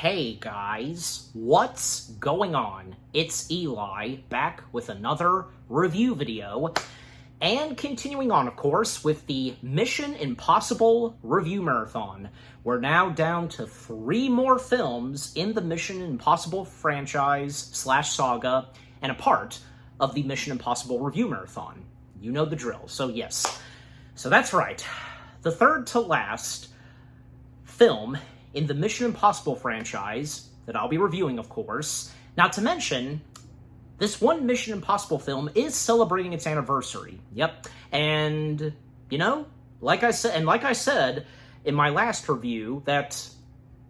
Hey guys, what's going on? It's Eli, back with another review video, and continuing on, of course, with the Mission Impossible review marathon. We're now down to 3 more films in the Mission Impossible franchise/saga, and a part of the Mission Impossible review marathon. You know the drill, so yes. So that's right, the third to last film in the Mission Impossible franchise that I'll be reviewing, of course. Not to mention, this one Mission Impossible film is celebrating its anniversary. Yep. And, you know, like I said in my last review, that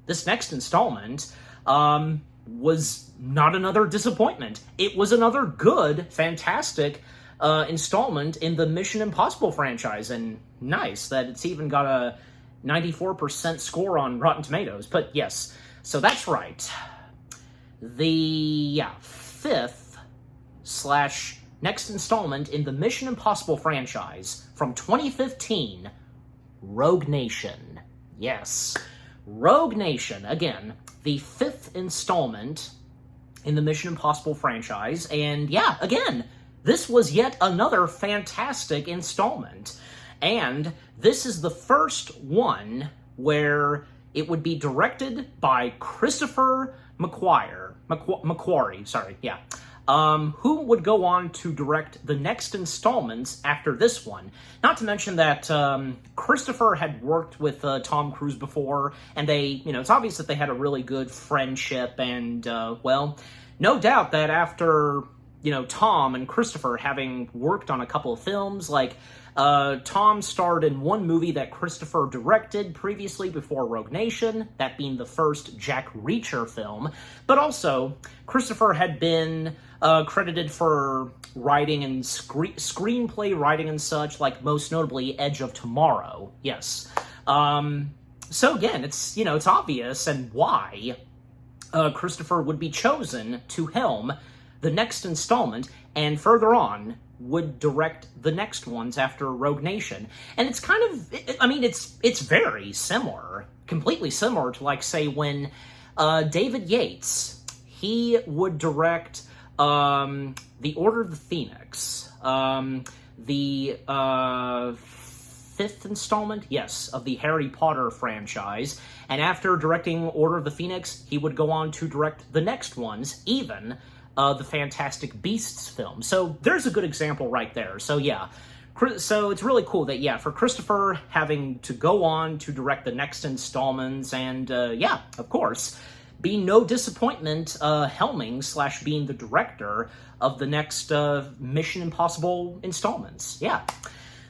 this next installment was not another disappointment. It was another good, fantastic installment in the Mission Impossible franchise, and nice that it's even got a 94% score on Rotten Tomatoes. But yes, so that's right. The fifth / next installment in the Mission Impossible franchise from 2015, Rogue Nation. Yes, Rogue Nation, again, the 5th installment in the Mission Impossible franchise. And yeah, again, this was yet another fantastic installment. And this is the first one where it would be directed by Christopher McQuarrie, who would go on to direct the next installments after this one. Not to mention that Christopher had worked with Tom Cruise before, and they, it's obvious that they had a really good friendship, and, well, no doubt that after, Tom and Christopher having worked on a couple of films, like, Tom starred in one movie that Christopher directed previously before Rogue Nation, that being the first Jack Reacher film, but also Christopher had been credited for writing and screenplay writing and such, like most notably Edge of Tomorrow, yes. So again, it's obvious and why Christopher would be chosen to helm the next installment, and further on would direct the next ones after Rogue Nation. And it's kind of, it's very similar, completely similar to, like, say, when David Yates, he would direct The Order of the Phoenix, the 5th installment, yes, of the Harry Potter franchise. And after directing Order of the Phoenix, he would go on to direct the next ones, even the Fantastic Beasts film. So there's a good example right there. So yeah, so it's really cool that, yeah, for Christopher having to go on to direct the next installments, and yeah, of course, be no disappointment helming / being the director of the next Mission Impossible installments. Yeah.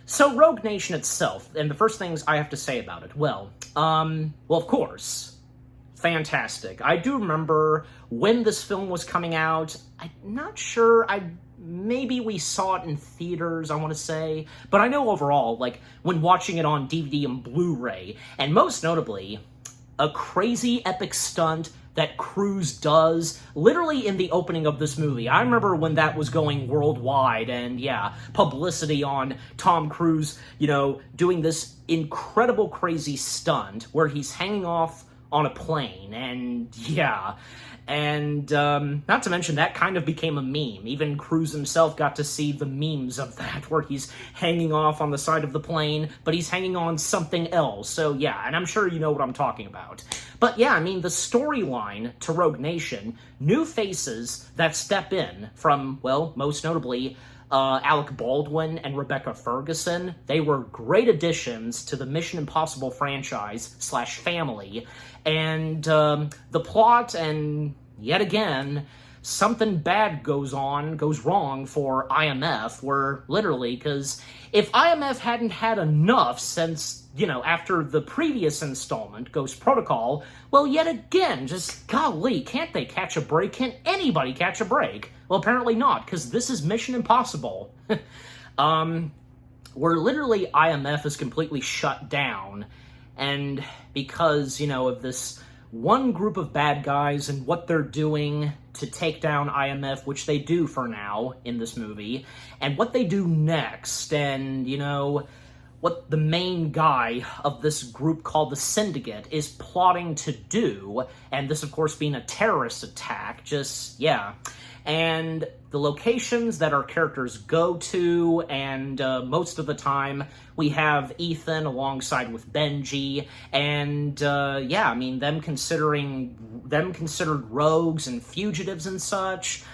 So Rogue Nation itself, and the first things I have to say about it, well, of course, fantastic. I do remember when this film was coming out. I'm not sure, maybe we saw it in theaters, I want to say, but I know overall, like, when watching it on DVD and Blu-ray, and most notably, a crazy epic stunt that Cruise does literally in the opening of this movie. I remember when that was going worldwide, and yeah, publicity on Tom Cruise, doing this incredible crazy stunt where he's hanging off on a plane, and yeah, and not to mention that kind of became a meme. Even Cruise himself got to see the memes of that, where he's hanging off on the side of the plane, but he's hanging on something else. So yeah, and I'm sure you know what I'm talking about. But yeah, the storyline to Rogue Nation, new faces that step in from, well, most notably, Alec Baldwin and Rebecca Ferguson. They were great additions to the Mission Impossible franchise / family. And the plot, and yet again, something bad goes wrong for IMF, where literally, because if IMF hadn't had enough since, after the previous installment, Ghost Protocol, well, yet again, just golly, can't they catch a break? Can anybody catch a break? Well, apparently not, because this is Mission Impossible. Where literally IMF is completely shut down, and because, of this one group of bad guys and what they're doing to take down IMF, which they do for now in this movie, and what they do next, and, what the main guy of this group called the Syndicate is plotting to do, and this, of course, being a terrorist attack, just, yeah. And the locations that our characters go to, and most of the time we have Ethan alongside with Benji, and yeah, I mean, them considered rogues and fugitives and such.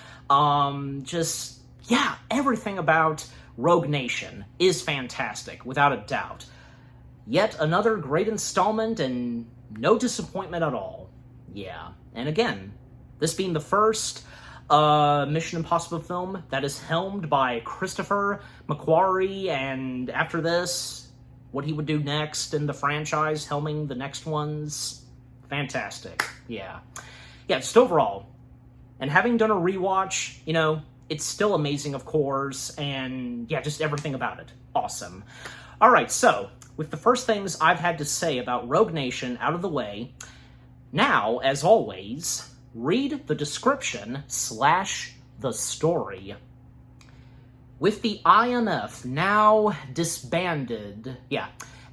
Just, yeah, everything about Rogue Nation is fantastic, without a doubt. Yet another great installment and no disappointment at all. Yeah, and again, this being the first Mission Impossible film that is helmed by Christopher McQuarrie, and after this, what he would do next in the franchise, helming the next ones, fantastic. Yeah, just overall, and having done a rewatch, you know, it's still amazing, of course, and yeah, just everything about it, awesome. All right, so with the first things I've had to say about Rogue Nation out of the way, now, as always, read the description / the story. With the IMF now disbanded,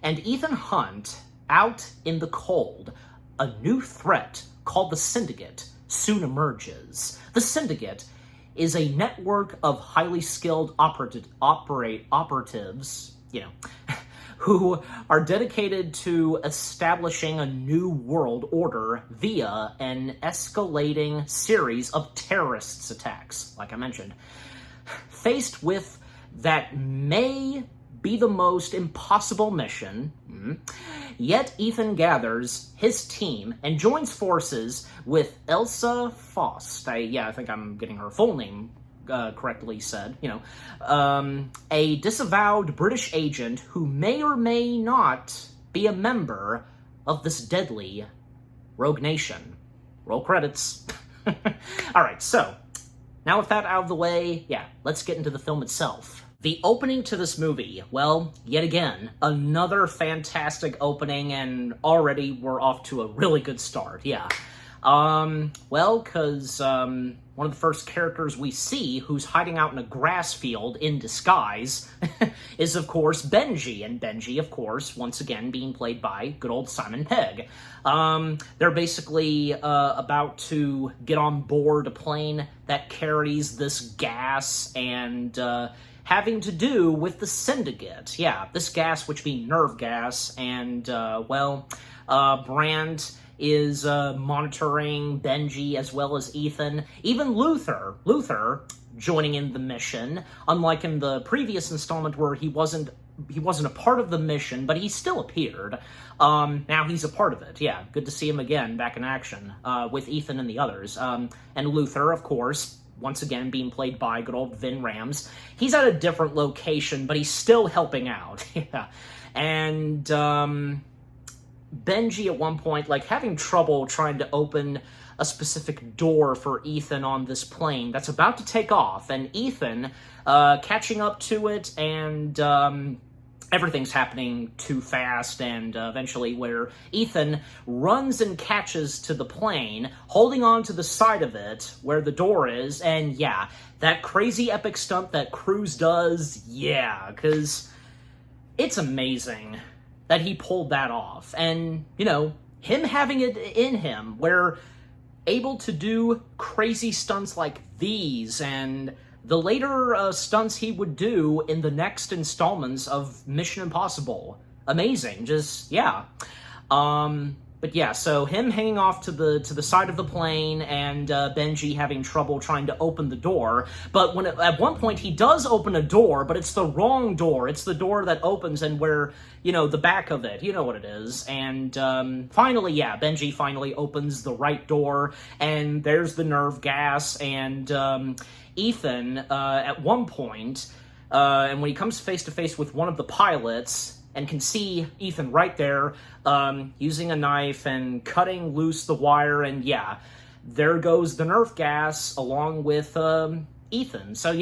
and Ethan Hunt out in the cold, a new threat called the Syndicate soon emerges. The Syndicate is a network of highly skilled operatives, who are dedicated to establishing a new world order via an escalating series of terrorist attacks, like I mentioned. Faced with that may be the most impossible mission, yet Ethan gathers his team and joins forces with Elsa Faust. I think I'm getting her full name correctly said, a disavowed British agent who may or may not be a member of this deadly Rogue Nation. Roll credits. All right, so now with that out of the way, let's get into the film itself. The opening to this movie, well, yet again, another fantastic opening, and already we're off to a really good start, because one of the first characters we see who's hiding out in a grass field in disguise is, of course, Benji. And Benji, of course, once again being played by good old Simon Pegg. They're basically about to get on board a plane that carries this gas and having to do with the Syndicate. This gas, which being nerve gas, and, Brand is monitoring Benji as well as Ethan. Even Luther joining in the mission, unlike in the previous installment where he wasn't a part of the mission, but he still appeared. Now he's a part of it. Good to see him again back in action with Ethan and the others. And Luther, of course, once again being played by good old Vin Rams. He's at a different location, but he's still helping out. And Benji at one point, having trouble trying to open a specific door for Ethan on this plane that's about to take off, and Ethan catching up to it, and everything's happening too fast, and eventually where Ethan runs and catches to the plane, holding on to the side of it where the door is, and that crazy epic stunt that Cruise does, because it's amazing that he pulled that off. And, him having it in him, where able to do crazy stunts like these, and the later stunts he would do in the next installments of Mission Impossible. Amazing, just, But so him hanging off to the side of the plane, and Benji having trouble trying to open the door. But at one point he does open a door, but it's the wrong door. It's the door that opens and where, the back of it, you know what it is. And finally, Benji finally opens the right door, and there's the nerve gas, and Ethan, at one point, and when he comes face to face with one of the pilots, and can see Ethan right there, using a knife and cutting loose the wire, and there goes the nerve gas along with Ethan. So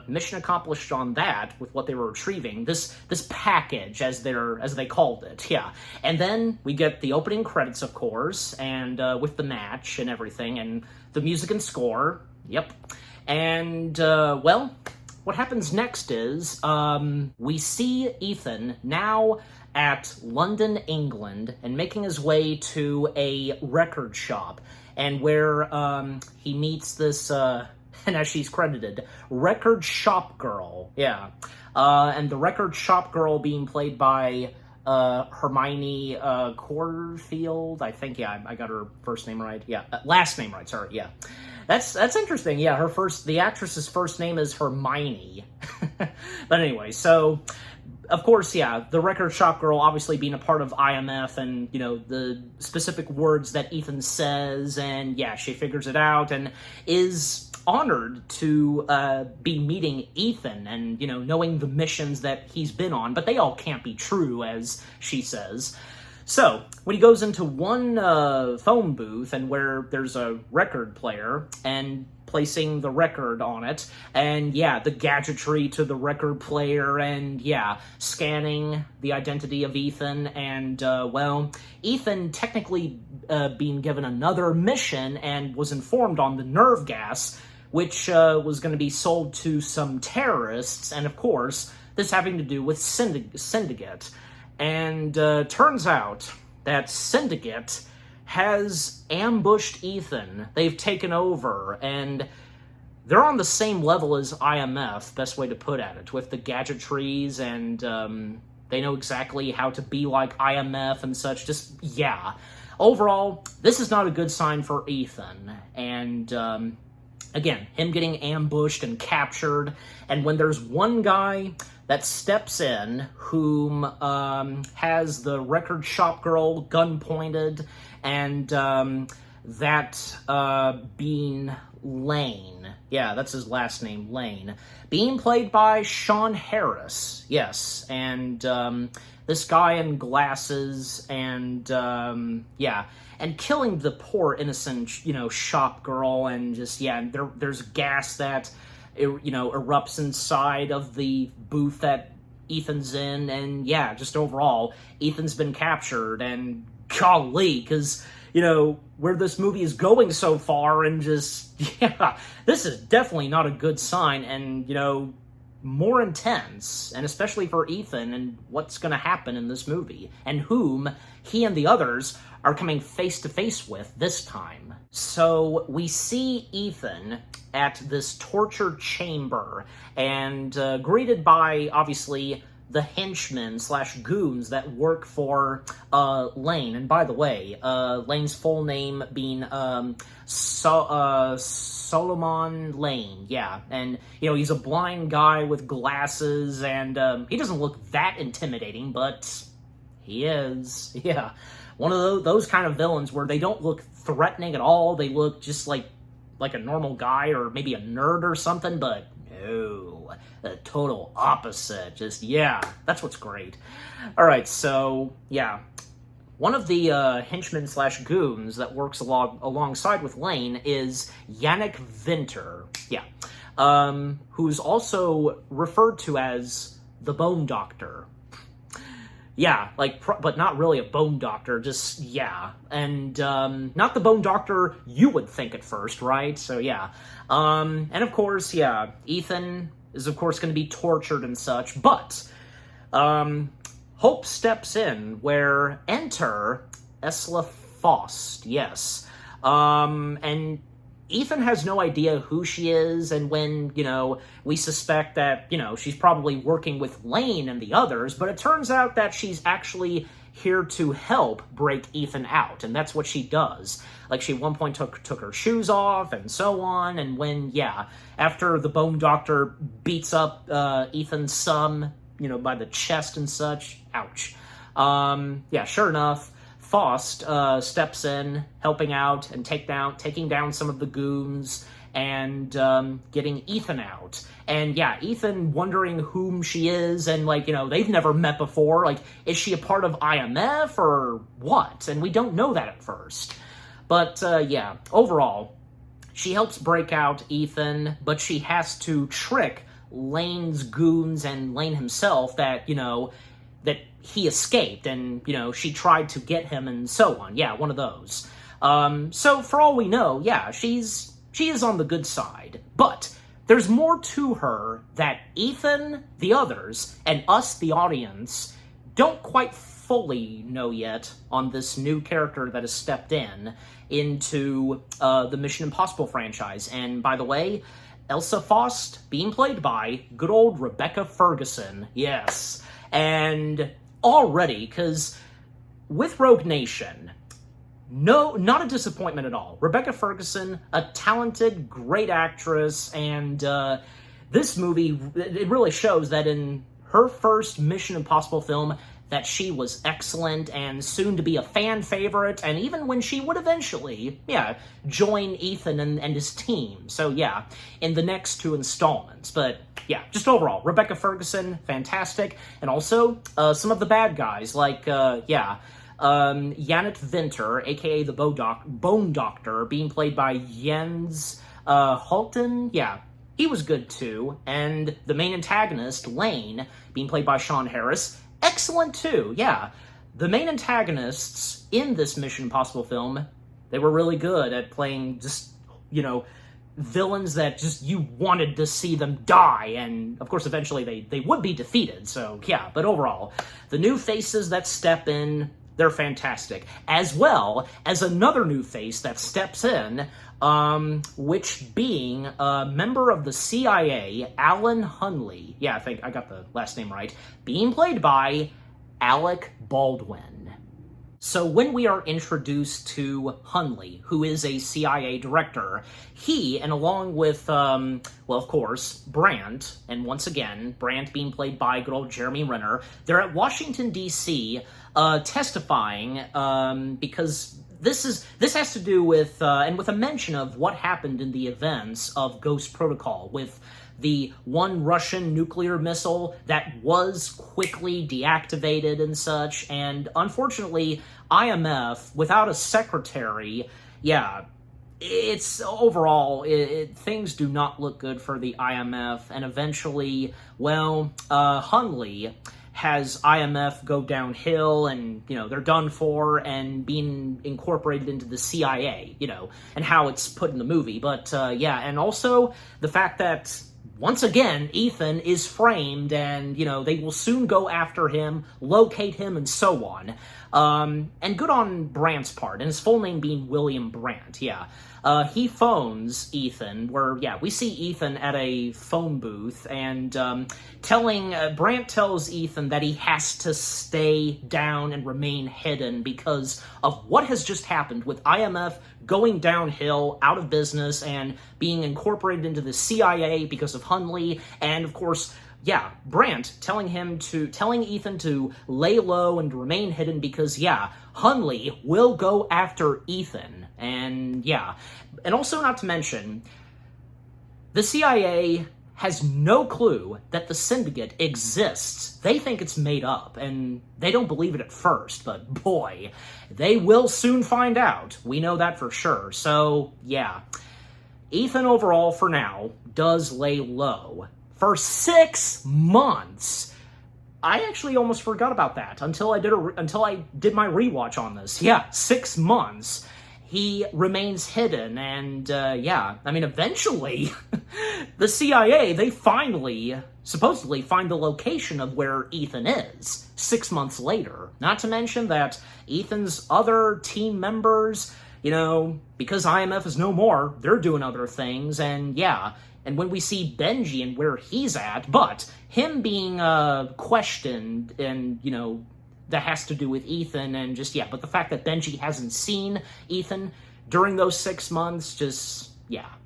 mission accomplished on that with what they were retrieving. This package, as they called it, And then we get the opening credits, of course, and with the match and everything, and the music and score. And what happens next is we see Ethan now at London, England, and making his way to a record shop, and where he meets this, and as she's credited, record shop girl. Yeah. And the record shop girl being played by Hermione Corfield, I think. Yeah, I got her first name right. Yeah, last name right. Sorry. Yeah, that's interesting. Yeah, the actress's first name is Hermione. But anyway, so of course, yeah, the record shop girl obviously being a part of IMF, and the specific words that Ethan says, and yeah, she figures it out and is honored to be meeting Ethan and, knowing the missions that he's been on, but they all can't be true, as she says. So, when he goes into one phone booth, and where there's a record player, and placing the record on it, and yeah, the gadgetry to the record player, and yeah, scanning the identity of Ethan, and Ethan technically being given another mission, and was informed on the nerve gas, which was going to be sold to some terrorists, and of course, this having to do with Syndicate. And turns out that Syndicate has ambushed Ethan. They've taken over, and they're on the same level as IMF, best way to put it, with the gadgetries, and they know exactly how to be like IMF and such. Just, yeah. Overall, this is not a good sign for Ethan, and again, him getting ambushed and captured, and when there's one guy that steps in whom has the record shop girl gun pointed, and that being Lane. Yeah, that's his last name, Lane. Being played by Sean Harris, yes, and this guy in glasses, and yeah, and killing the poor innocent, shop girl, and just, yeah, there's gas that, erupts inside of the booth that Ethan's in, and yeah, just overall, Ethan's been captured, and golly, because, where this movie is going so far, and just, yeah, this is definitely not a good sign, and, more intense, and especially for Ethan, and what's going to happen in this movie, and whom he and the others are coming face-to-face with this time. So, we see Ethan at this torture chamber, and greeted by, obviously, the henchmen / goons that work for Lane. And by the way, Lane's full name being Solomon Lane, yeah. And, he's a blind guy with glasses, and he doesn't look that intimidating, but he is, yeah. One of those kind of villains where they don't look threatening at all. They look just like a normal guy, or maybe a nerd or something, but no, the total opposite. Just, yeah, that's what's great. All right, so, yeah. One of the henchmen / goons that works alongside with Lane is Yannick Vinter, yeah, who's also referred to as the Bone Doctor. Yeah, but not really a bone doctor, just, yeah. And, not the bone doctor you would think at first, right? So, yeah. And of course, yeah, Ethan is, of course, going to be tortured and such, but, Hope steps in, where enter Esla Faust, yes. And Ethan has no idea who she is, and when, we suspect that, she's probably working with Lane and the others, but it turns out that she's actually here to help break Ethan out, and that's what she does. Like, she at one point took her shoes off, and so on, and when, yeah, after the Bone Doctor beats up Ethan's son, by the chest and such, ouch. Yeah, sure enough, Faust steps in, helping out and taking down some of the goons, and getting Ethan out. And yeah, Ethan wondering whom she is, and they've never met before. Is she a part of IMF or what? And we don't know that at first. But yeah, overall, she helps break out Ethan, but she has to trick Lane's goons and Lane himself that, that he escaped, and, she tried to get him, and so on. Yeah, one of those. So, for all we know, yeah, she is on the good side. But there's more to her that Ethan, the others, and us, the audience, don't quite fully know yet on this new character that has stepped into the Mission Impossible franchise. And by the way, Elsa Faust being played by good old Rebecca Ferguson. Yes. And already, because with Rogue Nation, no, not a disappointment at all. Rebecca Ferguson, a talented, great actress, and this movie, it really shows that in her first Mission Impossible film, that she was excellent and soon to be a fan favorite, and even when she would eventually, join Ethan and his team. So in the next 2 installments. But just overall, Rebecca Ferguson, fantastic. And also, some of the bad guys, like, Janet Vinter, aka the Bone Doctor, being played by Jens Halton. He was good too. And the main antagonist, Lane, being played by Sean Harris, excellent too. The main antagonists in this Mission Impossible film, they were really good at playing just, villains that just you wanted to see them die, and of course eventually they would be defeated. So but overall, the new faces that step in, they're fantastic, as well as another new face that steps in, which being a member of the CIA, Alan Hunley. I think I got the last name right. Being played by Alec Baldwin. So when we are introduced to Hunley, who is a CIA director, he, and along with, of course, Brandt, and once again, Brandt being played by good old Jeremy Renner, they're at Washington, D.C., testifying, because this has to do with, and with a mention of what happened in the events of Ghost Protocol, with the one Russian nuclear missile that was quickly deactivated and such, and unfortunately, IMF, without a secretary, it's overall, things do not look good for the IMF, and eventually, Hunley has IMF go downhill, and, they're done for, and being incorporated into the CIA, and how it's put in the movie. But, and also the fact that, once again, Ethan is framed, and, they will soon go after him, locate him, and so on. And good on Brandt's part, and his full name being William Brandt, he phones Ethan, where, we see Ethan at a phone booth, and Brandt tells Ethan that he has to stay down and remain hidden because of what has just happened with IMF going downhill, out of business, and being incorporated into the CIA because of Hunley, and of course, Brandt telling Ethan to lay low and remain hidden because, Hunley will go after Ethan. And, and also not to mention, the CIA has no clue that the Syndicate exists. They think it's made up, and they don't believe it at first, but boy, they will soon find out. We know that for sure. So, Ethan overall, for now, does lay low. For 6 months. I actually almost forgot about that until I did my rewatch on this. 6 months. He remains hidden, and eventually, the CIA, they supposedly find the location of where Ethan is 6 months later. Not to mention that Ethan's other team members, because IMF is no more, they're doing other things, and and when we see Benji and where he's at, but him being questioned, and, that has to do with Ethan, and just, but the fact that Benji hasn't seen Ethan during those 6 months, just,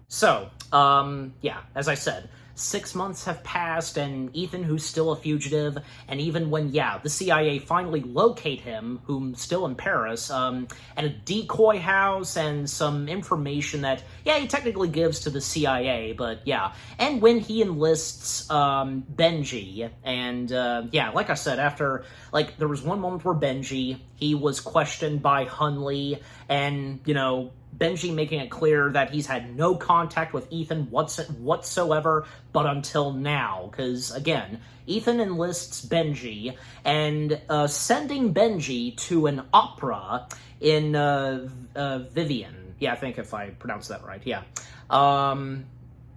So, as I said, 6 months have passed, and Ethan, who's still a fugitive, and even when, the CIA finally locate him, whom still in Paris, at a decoy house, and some information that, he technically gives to the CIA, but, and when he enlists, Benji, and, like I said, after, there was one moment where Benji, he was questioned by Hunley, and, Benji making it clear that he's had no contact with Ethan whatsoever, but until now, because, again, Ethan enlists Benji, and sending Benji to an opera in Vivian. I think if I pronounced that right,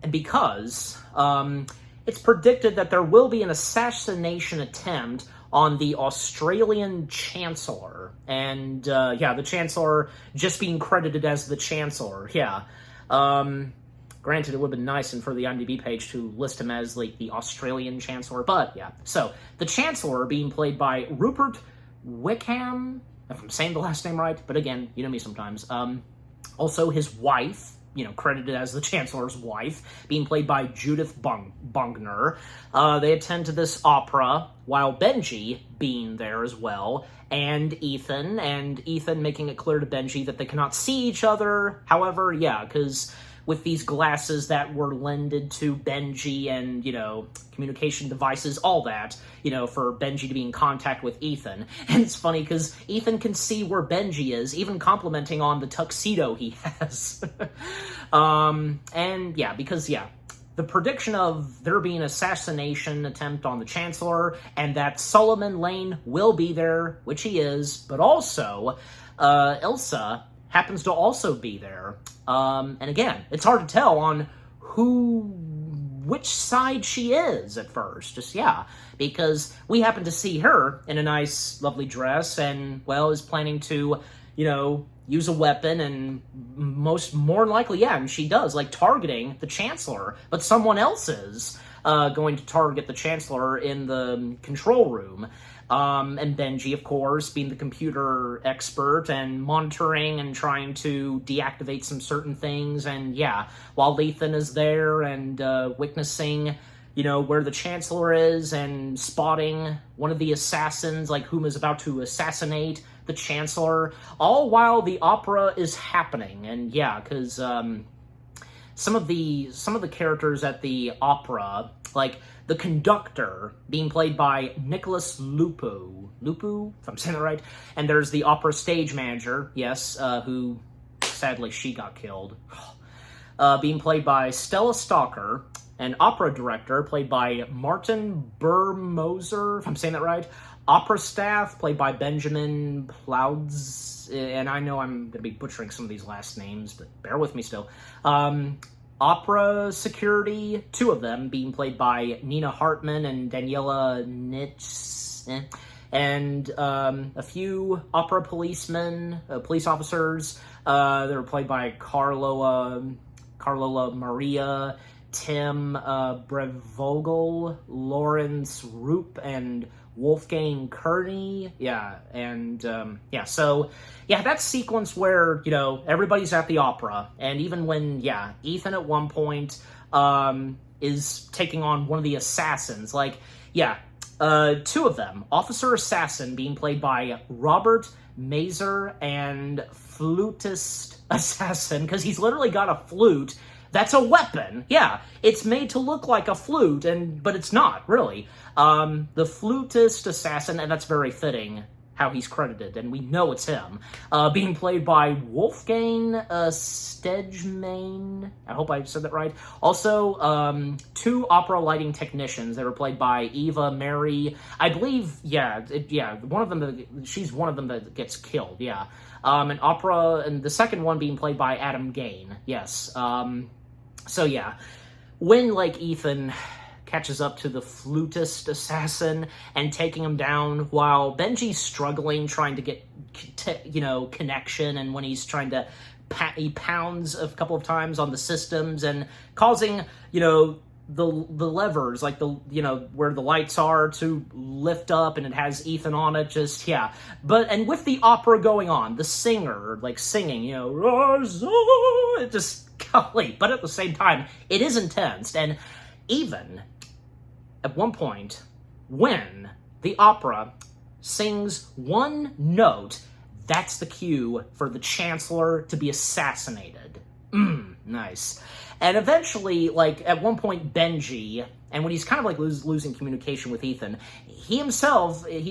and because it's predicted that there will be an assassination attempt on the Australian Chancellor. And, the Chancellor just being credited as the Chancellor, yeah. Granted, it would have been nice and for the IMDb page to list him as, like, the Australian Chancellor, but, yeah. So, the Chancellor being played by Rupert Wickham, if I'm saying the last name right, but again, you know me sometimes. Also, his wife, credited as the Chancellor's wife, being played by Judith Bungner. They attend to this opera, while Benji being there as well, and Ethan making it clear to Benji that they cannot see each other. However, yeah, because with these glasses that were lended to Benji and, communication devices, all that, for Benji to be in contact with Ethan. And it's funny because Ethan can see where Benji is, even complimenting on the tuxedo he has. The prediction of there being an assassination attempt on the Chancellor, and that Solomon Lane will be there, which he is, but also, Ilsa happens to also be there. And again, it's hard to tell on which side she is at first. Because we happen to see her in a nice, lovely dress and, is planning to, use a weapon and more likely, and she does, targeting the Chancellor. But someone else is going to target the Chancellor in the control room. And Benji, of course, being the computer expert and monitoring and trying to deactivate some certain things. And while Ethan is there and witnessing, where the Chancellor is and spotting one of the assassins, whom is about to assassinate the Chancellor, all while the opera is happening. And because some of the characters at the opera, the conductor being played by Nicholas Lupu, if I'm saying that right, and there's the opera stage manager, who sadly she got killed, being played by Stella Stalker, and opera director played by Martin Burmoser, if I'm saying that right, opera staff played by Benjamin Plouds, and I know I'm going to be butchering some of these last names, but bear with me still. Opera security, two of them being played by Nina Hartman and Daniela Nitz, and a few opera policemen, police officers. They were played by Carlola Maria, Tim Brevogel, Lawrence Roop, and Wolfgang Kearney, so that sequence where, everybody's at the opera, and even when, Ethan at one point, is taking on one of the assassins, two of them, Officer Assassin being played by Robert Mazer, and Flutist Assassin, because he's literally got a flute. That's a weapon. It's made to look like a flute, but it's not, really. The Flutist Assassin, and that's very fitting how he's credited, and we know it's him, being played by Wolfgang Stegman. I hope I said that right. Also, two opera lighting technicians that were played by Eva Mary. I believe, one of them, she's one of them that gets killed, and the second one being played by Adam Gain, yes. When, Ethan catches up to the Flutist Assassin and taking him down while Benji's struggling, trying to get, connection, and when he's trying to, he pounds a couple of times on the systems and causing, the levers, where the lights are to lift up, and it has Ethan on it, and with the opera going on, the singer, singing, it just, golly, but at the same time, it is intense, and even at one point, when the opera sings one note, that's the cue for the Chancellor to be assassinated. Nice. And eventually, at one point, Benji, and when he's kind of, losing communication with Ethan, he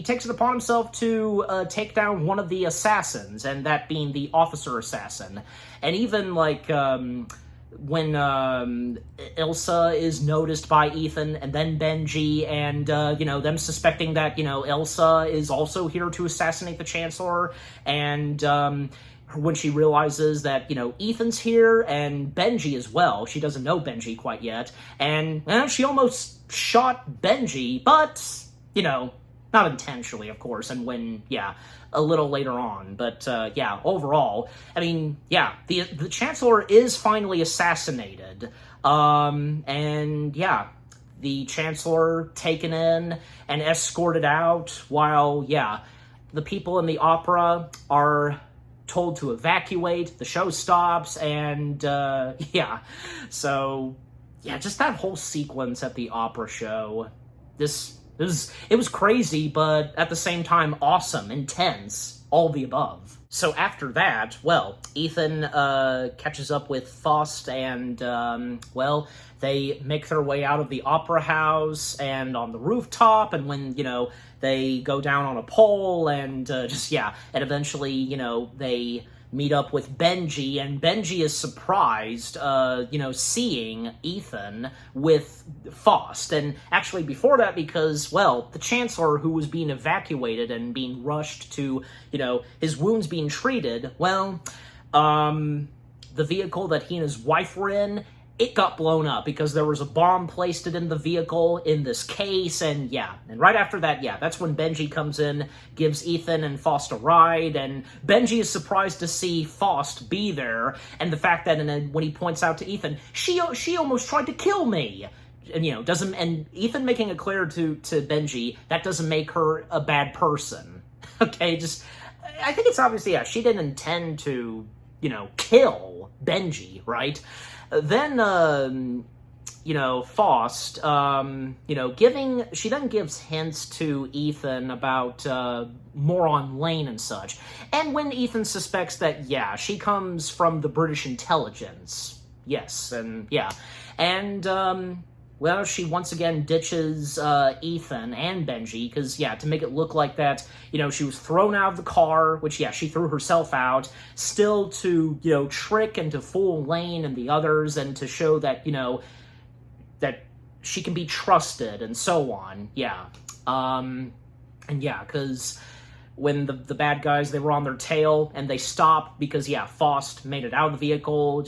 takes it upon himself to take down one of the assassins, and that being the Officer Assassin. And even, when Ilsa is noticed by Ethan, and then Benji, and, them suspecting that, Ilsa is also here to assassinate the Chancellor, and when she realizes that, Ethan's here and Benji as well. She doesn't know Benji quite yet. And she almost shot Benji, but, not intentionally, of course, and when, a little later on. But, overall, the Chancellor is finally assassinated. The Chancellor taken in and escorted out while, the people in the opera are told to evacuate. The show stops, and, So, just that whole sequence at the opera show. It was crazy, but at the same time awesome, intense, all the above. So after that, Ethan catches up with Faust and, they make their way out of the opera house and on the rooftop, and when, they go down on a pole and and eventually, they meet up with Benji, and Benji is surprised, seeing Ethan with Faust. And actually before that, because, the Chancellor, who was being evacuated and being rushed to, his wounds being treated, the vehicle that he and his wife were in, it got blown up because there was a bomb placed in the vehicle in this case, and right after that, that's when Benji comes in, gives Ethan and Faust a ride, and Benji is surprised to see Faust be there, and the fact that when he points out to Ethan, she almost tried to kill me, and and Ethan making it clear to Benji that doesn't make her a bad person. Okay, I think it's obvious, she didn't intend to, kill Benji, right? Then, Faust, she then gives hints to Ethan about, Moron Lane and such. And when Ethan suspects that, she comes from the British intelligence. Yes, and, And, she once again ditches, Ethan and Benji, because, to make it look like that, she was thrown out of the car, which, she threw herself out, still to, trick and to fool Lane and the others, and to show that, that she can be trusted, and so on, because when the bad guys, they were on their tail, and they stopped, because, Faust made it out of the vehicle,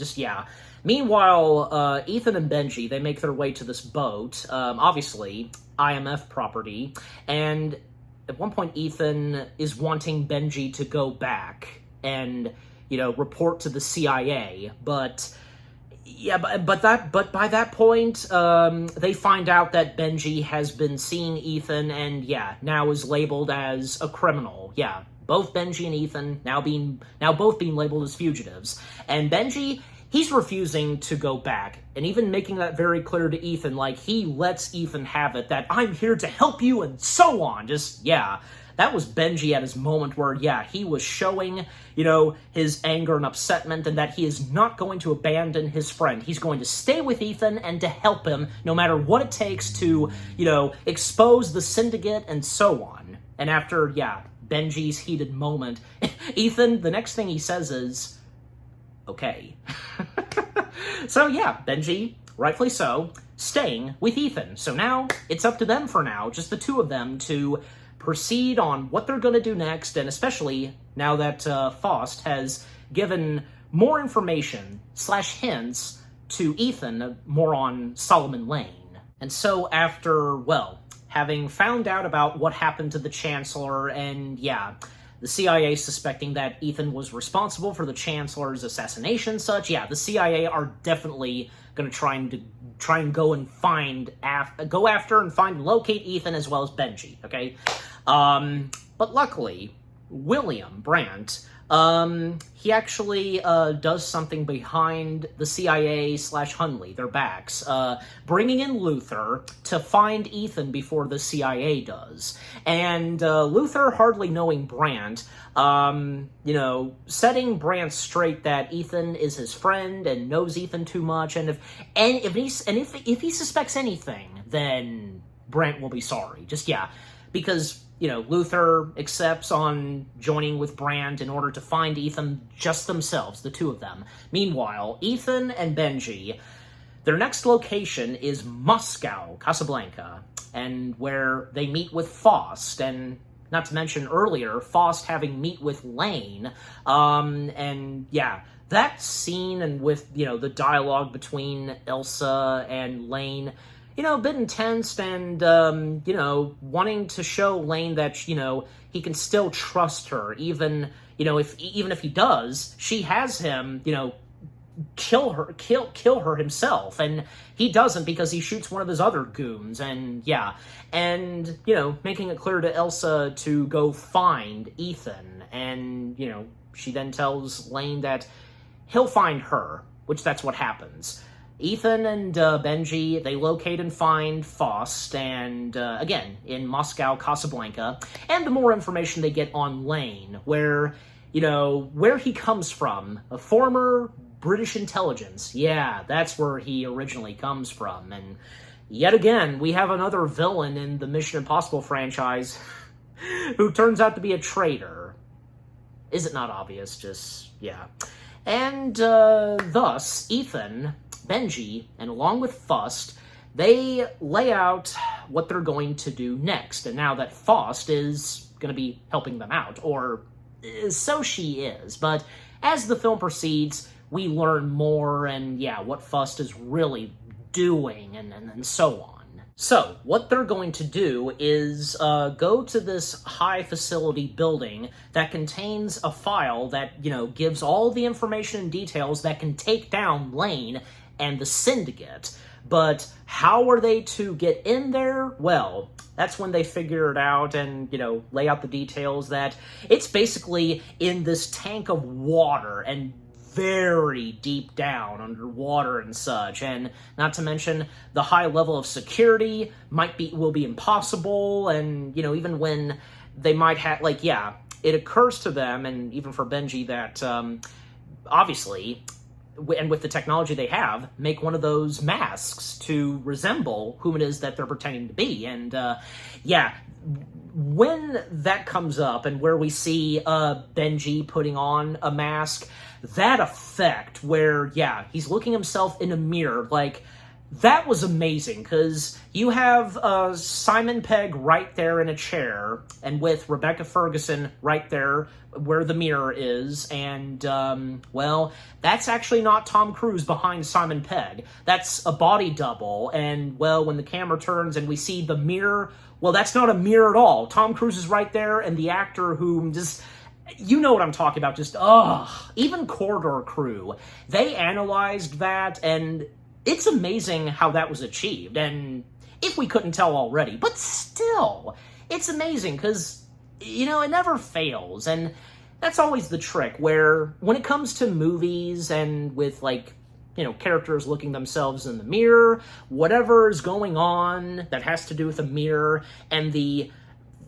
Meanwhile, Ethan and Benji, they make their way to this boat, obviously, IMF property, and at one point Ethan is wanting Benji to go back and, report to the CIA, but by that point, they find out that Benji has been seeing Ethan and, now is labeled as a criminal, both Benji and Ethan now both being labeled as fugitives, and Benji, he's refusing to go back, and even making that very clear to Ethan, like, he lets Ethan have it, that I'm here to help you, and so on, that was Benji at his moment where, he was showing, his anger and upsetment, and that he is not going to abandon his friend. He's going to stay with Ethan and to help him, no matter what it takes to, expose the syndicate, and so on. And after, Benji's heated moment, Ethan, the next thing he says is, okay. So Benji, rightfully so, staying with Ethan. So now, it's up to them for now, just the two of them, to proceed on what they're going to do next, and especially now that Faust has given more information / hints to Ethan more on Solomon Lane. And so after, having found out about what happened to the Chancellor and, the CIA suspecting that Ethan was responsible for the Chancellor's assassination, such. The CIA are definitely going to try and go and go after and locate Ethan as well as Benji. Okay, but luckily, William Brandt, he actually does something behind the CIA / Hunley, their backs, bringing in Luther to find Ethan before the CIA does. And Luther, hardly knowing Brandt, setting Brandt straight that Ethan is his friend and knows Ethan too much, and if he suspects anything, then Brandt will be sorry. Because Luther accepts on joining with Brandt in order to find Ethan just themselves, the two of them. Meanwhile, Ethan and Benji, their next location is Moscow, Casablanca, and where they meet with Faust, and not to mention earlier, Faust having meet with Lane, and yeah, that scene and with, the dialogue between Elsa and Lane, a bit intense and, wanting to show Lane that, he can still trust her, even if he does, she has him, kill her himself, and he doesn't because he shoots one of his other goons, and making it clear to Elsa to go find Ethan, and, she then tells Lane that he'll find her, which that's what happens. Ethan and Benji, they locate and find Faust, and again, in Moscow, Casablanca, and the more information they get on Lane, where he comes from, a former British intelligence. Yeah, that's where he originally comes from, and yet again, we have another villain in the Mission Impossible franchise who turns out to be a traitor. Is it not obvious? Just, yeah. And thus, Ethan, Benji, and along with Faust, they lay out what they're going to do next. And now that Faust is going to be helping them out, or so she is. But as the film proceeds, we learn more and, what Faust is really doing and so on. So, what they're going to do is go to this high facility building that contains a file that, gives all the information and details that can take down Lane and the Syndicate. But how are they to get in there? Well, that's when they figure it out and, lay out the details that it's basically in this tank of water and very deep down underwater and such, and not to mention the high level of security will be impossible, and even when they might have it occurs to them, and even for Benji, that obviously, and with the technology they have, make one of those masks to resemble whom it is that they're pretending to be, and when that comes up and where we see Benji putting on a mask, that effect where, he's looking himself in a mirror, that was amazing, because you have Simon Pegg right there in a chair, and with Rebecca Ferguson right there where the mirror is, and, that's actually not Tom Cruise behind Simon Pegg. That's a body double, and, when the camera turns and we see the mirror, that's not a mirror at all. Tom Cruise is right there, and the actor who just... You know what I'm talking about, just, even Corridor Crew, they analyzed that, and it's amazing how that was achieved, and if we couldn't tell already, but still, it's amazing, because, it never fails, and that's always the trick, where when it comes to movies, and with, characters looking themselves in the mirror, whatever is going on that has to do with a mirror, and the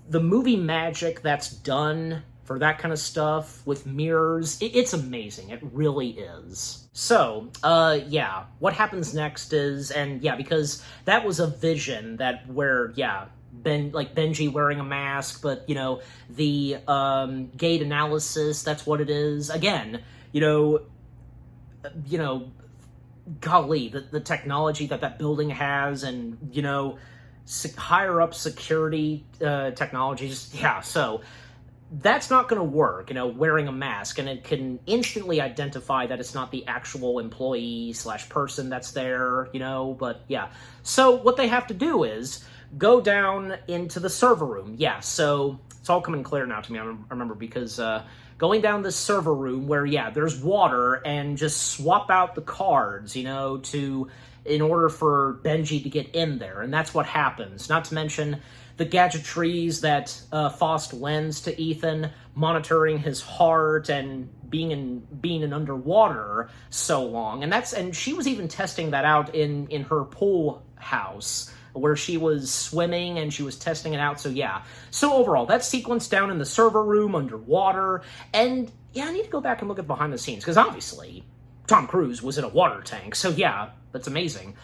movie magic that's done for that kind of stuff with mirrors, it's amazing. It really is. So, what happens next is, because that was a vision where Benji wearing a mask, but, the gate analysis, that's what it is. Again, golly, the technology that building has, and, higher up security technologies, so... That's not going to work, wearing a mask, and it can instantly identify that it's not the actual employee/person that's there, but So what they have to do is go down into the server room. So it's all coming clear now to me, I remember, because going down this server room where, there's water, and just swap out the cards, in order for Benji to get in there, and that's what happens. Not to mention the gadgetries that Faust lends to Ethan, monitoring his heart and being in underwater so long, and she was even testing that out in her pool house where she was swimming and she was testing it out. So overall, that sequence down in the server room underwater, and I need to go back and look at behind the scenes, because obviously Tom Cruise was in a water tank, so that's amazing.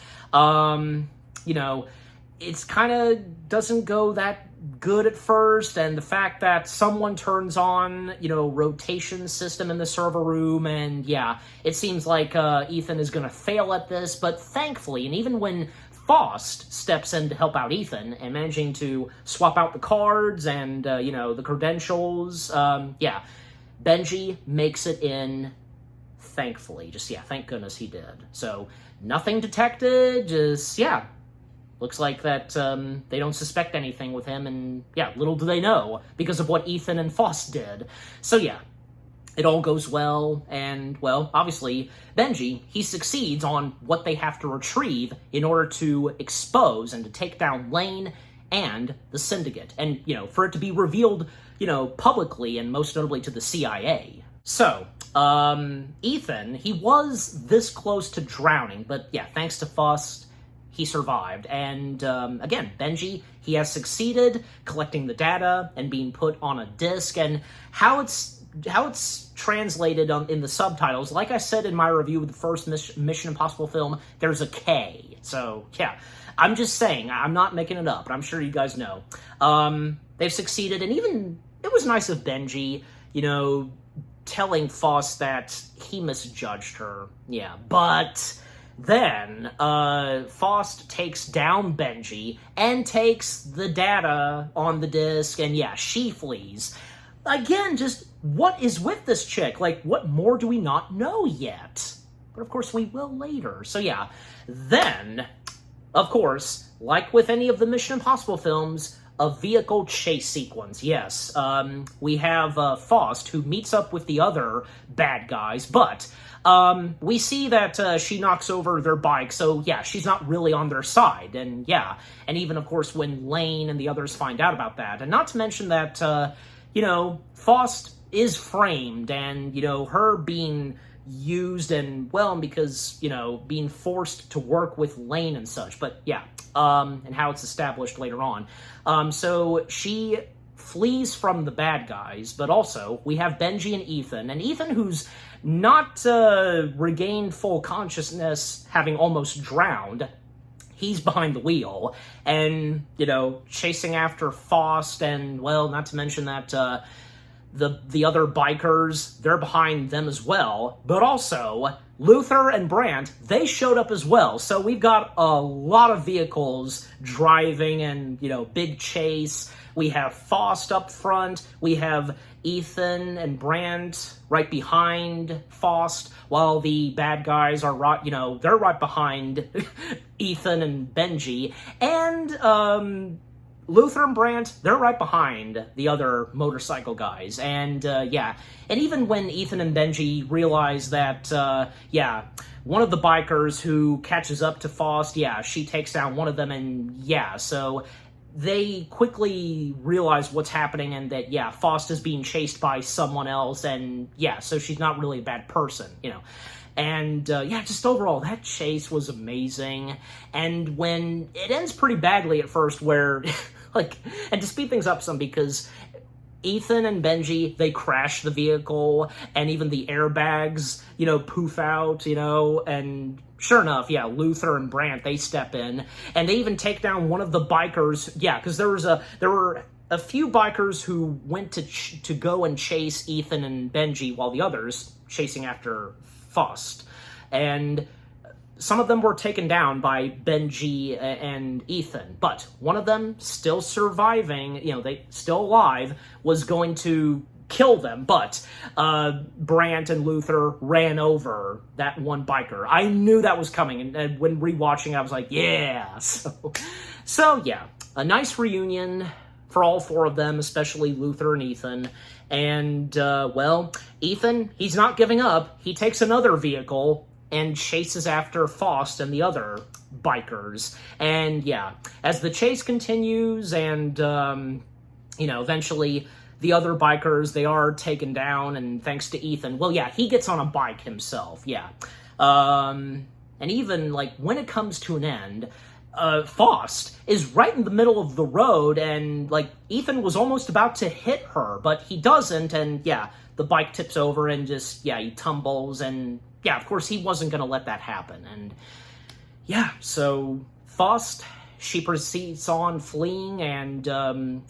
It's kind of doesn't go that good at first, and the fact that someone turns on, rotation system in the server room, and it seems like Ethan is going to fail at this, but thankfully, and even when Faust steps in to help out Ethan and managing to swap out the cards and, the credentials. Benji makes it in, thankfully. Thank goodness he did. So, nothing detected, looks like that they don't suspect anything with him, and little do they know, because of what Ethan and Faust did. So it all goes well, and, obviously, Benji, he succeeds on what they have to retrieve in order to expose and to take down Lane and the Syndicate, and, for it to be revealed, publicly, and most notably to the CIA. So, Ethan, he was this close to drowning, but, thanks to Faust, he survived. And, again, Benji, he has succeeded collecting the data and being put on a disc, and how it's translated in the subtitles, like I said in my review of the first Mission Impossible film, there's a K. So, I'm just saying, I'm not making it up, but I'm sure you guys know. They've succeeded, and even, it was nice of Benji, telling Faust that he misjudged her. But then, Faust takes down Benji and takes the data on the disc, and she flees. Again, just what is with this chick? Like, what more do we not know yet? But of course we will later. So then, of course, like with any of the Mission Impossible films, a vehicle chase sequence. Yes, we have Faust, who meets up with the other bad guys, but we see that she knocks over their bike, so she's not really on their side, and and even, of course, when Lane and the others find out about that, and not to mention that, Faust is framed, and, her being used and, because, being forced to work with Lane and such, but and how it's established later on. So she flees from the bad guys, but also we have Benji and Ethan who's not regained full consciousness, having almost drowned. He's behind the wheel, and, chasing after Faust, and, not to mention that, the other bikers, they're behind them as well, but also Luther and Brandt, they showed up as well, so we've got a lot of vehicles driving and, big chase. We have Faust up front, we have Ethan and Brandt right behind Faust, while the bad guys are right, they're right behind Ethan and Benji, and, Luther and Brandt, they're right behind the other motorcycle guys, and, and even when Ethan and Benji realize that, one of the bikers who catches up to Faust, she takes down one of them, and, so they quickly realize what's happening, and that, Faust is being chased by someone else, and, so she's not really a bad person, And, just overall, that chase was amazing. And when it ends pretty badly at first, where, and to speed things up some, because Ethan and Benji, they crash the vehicle, and even the airbags, poof out, and sure enough, Luther and Brandt, they step in, and they even take down one of the bikers, because there were a few bikers who went to go and chase Ethan and Benji, while the others chasing after Faust, and some of them were taken down by Benji and Ethan, but one of them, still surviving, they still alive, was going to kill them, but Brandt and Luther ran over that one biker. I knew that was coming, and when rewatching, I was like, So a nice reunion for all four of them, especially Luther and Ethan. And, Ethan, he's not giving up. He takes another vehicle and chases after Faust and the other bikers. And, as the chase continues and, eventually the other bikers, they are taken down, and thanks to Ethan, he gets on a bike himself, and even, when it comes to an end, Faust is right in the middle of the road, and, Ethan was almost about to hit her, but he doesn't, and, the bike tips over, and just, he tumbles, and, of course, he wasn't gonna let that happen, and, so Faust, she proceeds on fleeing, and,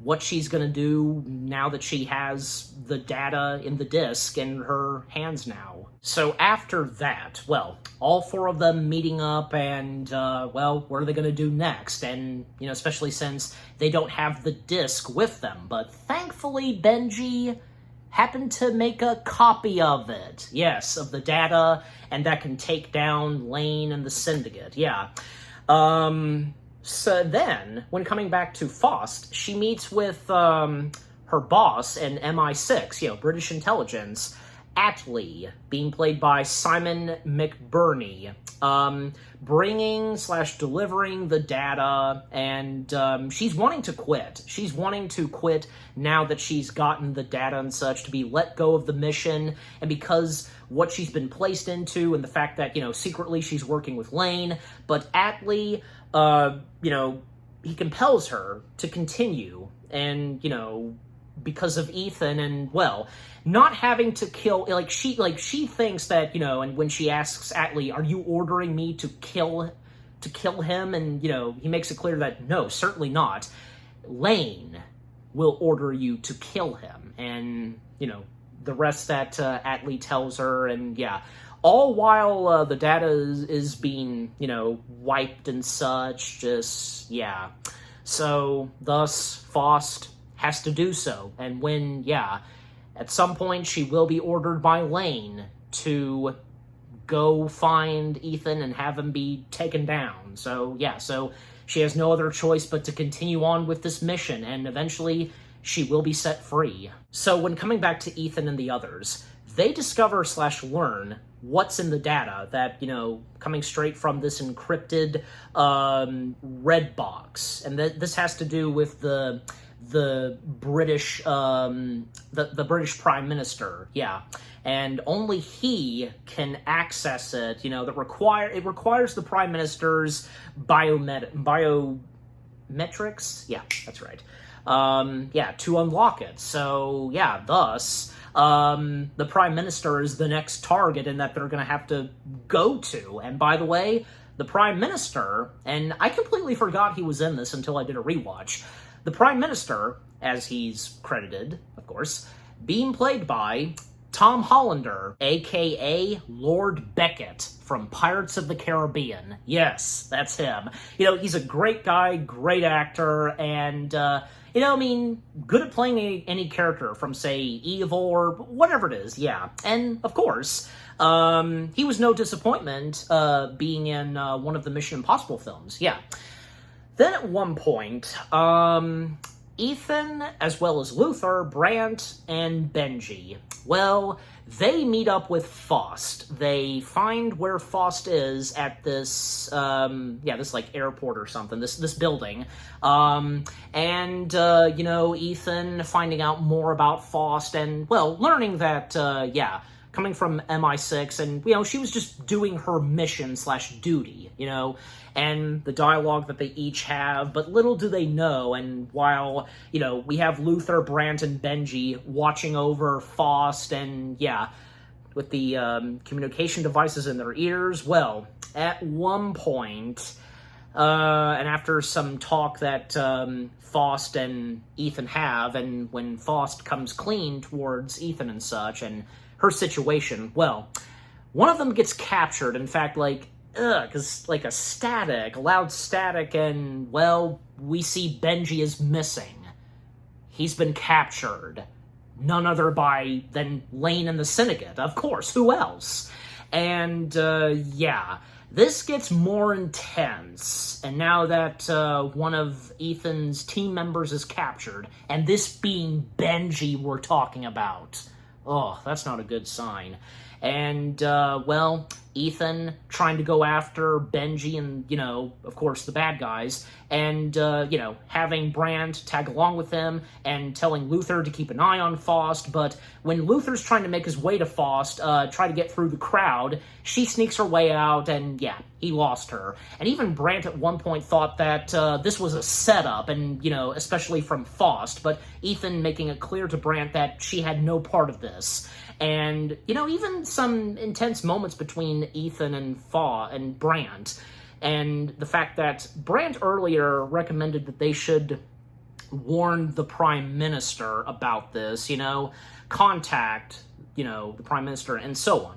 what she's going to do now that she has the data in the disk in her hands now. So after that, well, all four of them meeting up and, well, what are they going to do next? And, you know, especially since they don't have the disk with them. But thankfully, Benji happened to make a copy of it. Yes, of the data, and that can take down Lane and the Syndicate. Yeah. So then, when coming back to Faust, she meets with her boss in MI6, you know, British intelligence, Atlee, being played by Simon McBurney, bringing/delivering the data, and she's wanting to quit. She's wanting to quit now that she's gotten the data and such, to be let go of the mission, and because what she's been placed into, and the fact that, you know, secretly she's working with Lane, but Atlee, you know, he compels her to continue, and, you know, because of Ethan, and, well, not having to kill, she thinks that, you know, and when she asks Atlee, are you ordering me to kill him? And, you know, he makes it clear that, no, certainly not. Lane will order you to kill him, and, you know, the rest that Atlee tells her, and, yeah, all while the data is being, you know, wiped and such, just, yeah. So, thus, Faust has to do so, and when, yeah, at some point she will be ordered by Lane to go find Ethan and have him be taken down. So, yeah, so she has no other choice but to continue on with this mission, and eventually she will be set free. So, when coming back to Ethan and the others, they discover/learn what's in the data that, you know, coming straight from this encrypted red box. And this has to do with the British the British Prime Minister, yeah. And only he can access it, you know, it requires the Prime Minister's biometrics, yeah, that's right. Yeah, to unlock it. So, yeah, thus, the Prime Minister is the next target and that they're going to have to go to. And by the way, the Prime Minister, and I completely forgot he was in this until I did a rewatch, the Prime Minister, as he's credited, of course, being played by Tom Hollander, a.k.a. Lord Beckett from Pirates of the Caribbean. Yes, that's him. You know, he's a great guy, great actor, and, you know, I mean, good at playing any character from, say, evil or whatever it is, yeah. And, of course, he was no disappointment being in one of the Mission Impossible films, yeah. Then at one point, Ethan, as well as Luther, Brandt, and Benji, well, they meet up with Faust. They find where Faust is at this, this, like, airport or something, this building. You know, Ethan finding out more about Faust and, well, learning that, coming from MI6, and, you know, she was just doing her mission/duty, you know, and the dialogue that they each have, but little do they know, and while, you know, we have Luther, Brandt, and Benji watching over Faust, and, yeah, with the communication devices in their ears, well, at one point, and after some talk that Faust and Ethan have, and when Faust comes clean towards Ethan and such, and her situation, well, one of them gets captured, in fact, like, because, like, a loud static, and, well, we see Benji is missing. He's been captured. None other than Lane and the Syndicate, of course, who else? And, yeah, this gets more intense, and now that one of Ethan's team members is captured, and this being Benji we're talking about, oh, that's not a good sign. And, well, Ethan trying to go after Benji and, you know, of course, the bad guys, and, you know, having Brandt tag along with him and telling Luther to keep an eye on Faust, but when Luther's trying to make his way to Faust, try to get through the crowd, she sneaks her way out, and, yeah, he lost her. And even Brandt at one point thought that this was a setup, and, you know, especially from Faust, but Ethan making it clear to Brandt that she had no part of this. And, you know, even some intense moments between Ethan and Brandt, and the fact that Brandt earlier recommended that they should warned the Prime Minister about this, contact, the Prime Minister and so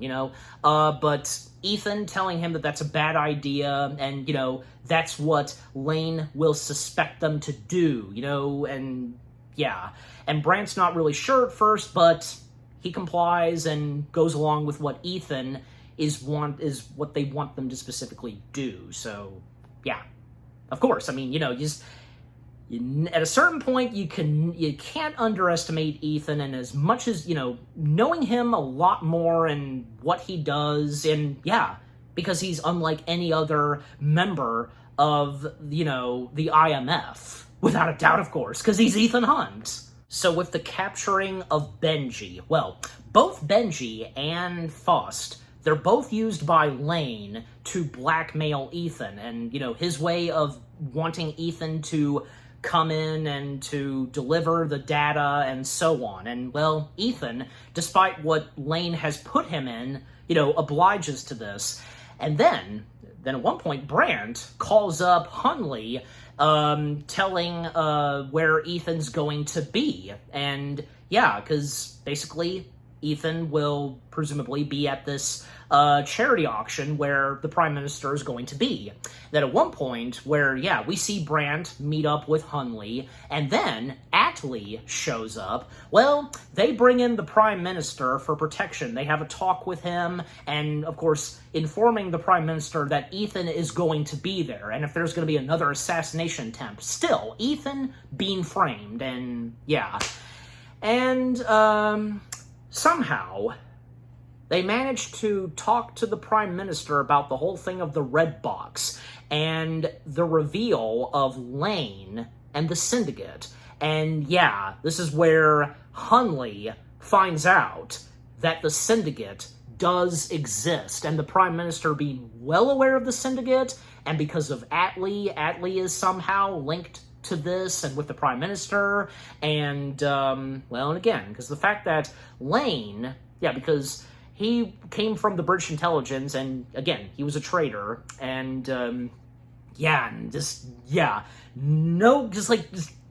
on, but Ethan telling him that that's a bad idea and, that's what Lane will suspect them to do, and yeah. And Brant's not really sure at first, but he complies and goes along with what Ethan is what they want them to specifically do. So, yeah. Of course, I mean, at a certain point, you can't underestimate Ethan, and as much as, knowing him a lot more and what he does, and yeah, because he's unlike any other member of, the IMF, without a doubt, of course, because he's Ethan Hunt. So with the capturing of Benji, well, both Benji and Faust, they're both used by Lane to blackmail Ethan, and, his way of wanting Ethan to come in and to deliver the data and so on. And, well, Ethan, despite what Lane has put him in, obliges to this. And then at one point, Brant calls up Hunley, telling where Ethan's going to be. And, yeah, because basically Ethan will presumably be at this charity auction where the Prime Minister is going to be. Then at one point where, yeah, we see Brant meet up with Hunley, and then Atlee shows up. Well, they bring in the Prime Minister for protection. They have a talk with him, and, of course, informing the Prime Minister that Ethan is going to be there, and if there's going to be another assassination attempt. Still, Ethan being framed, and, yeah. And, somehow they managed to talk to the Prime Minister about the whole thing of the Red Box and the reveal of Lane and the Syndicate. And yeah, this is where Hunley finds out that the Syndicate does exist, and the Prime Minister being well aware of the Syndicate, and because of Atlee is somehow linked to this and with the Prime Minister, and, well, and again, because the fact that Lane, yeah, because he came from the British intelligence, and again, he was a traitor, and,